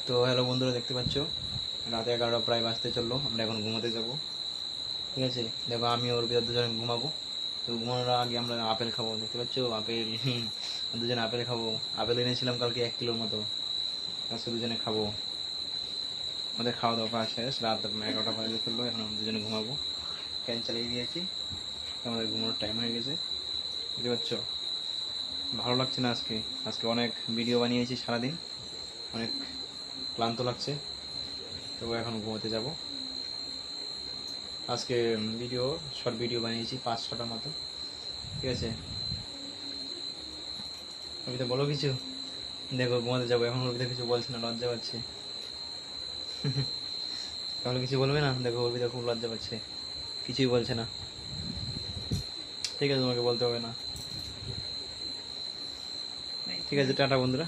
তো হ্যালো বন্ধুরা, দেখতে পাচ্ছ রাতে 11টা প্রায় বাজতে চললো। আমরা এখন ঘুমোতে যাব। ঠিক আছে, দেখো আমি ওর ভিতর দুজনে ঘুমাবো। তো ঘুমানোর আগে আমরা আপেল খাবো। দেখতে পাচ্ছ আপেল, দুজনে আপেল খাবো। আপেল এনেছিলাম কালকে 1 কিলোর মতো, আজকে দুজনে খাবো। আমাদের খাওয়া দাওয়া করা শেষ, রাত 11টা বাজতে চললো। এখন আমরা দুজনে ঘুমাবো। ফ্যান চালিয়ে দিয়েছি, আমাদের ঘুমানোর টাইম হয়ে গেছে। দেখতে পাচ্ছ ভালো লাগছে না আজকে। আজকে অনেক ভিডিও বানিয়েছি সারাদিন, অনেক ক্লান্ত লাগছে। তো এখন ঘুমোতে যাব। আজকে শর্ট ভিডিও বানিয়েছি 5-6টার মতো। ঠিক আছে, অর্পিতা বলো কিছু। দেখো ঘুমাতে যাবো এখন, অর্পিতা কিছু বলছে না, লজ্জা পাচ্ছে। তাহলে কিছু বলবে না? দেখো অর্পিতা খুব লজ্জা পাচ্ছে, কিছুই বলছে না। ঠিক আছে, তোমাকে বলতে হবে না। ঠিক আছে, টাটা বন্ধুরা।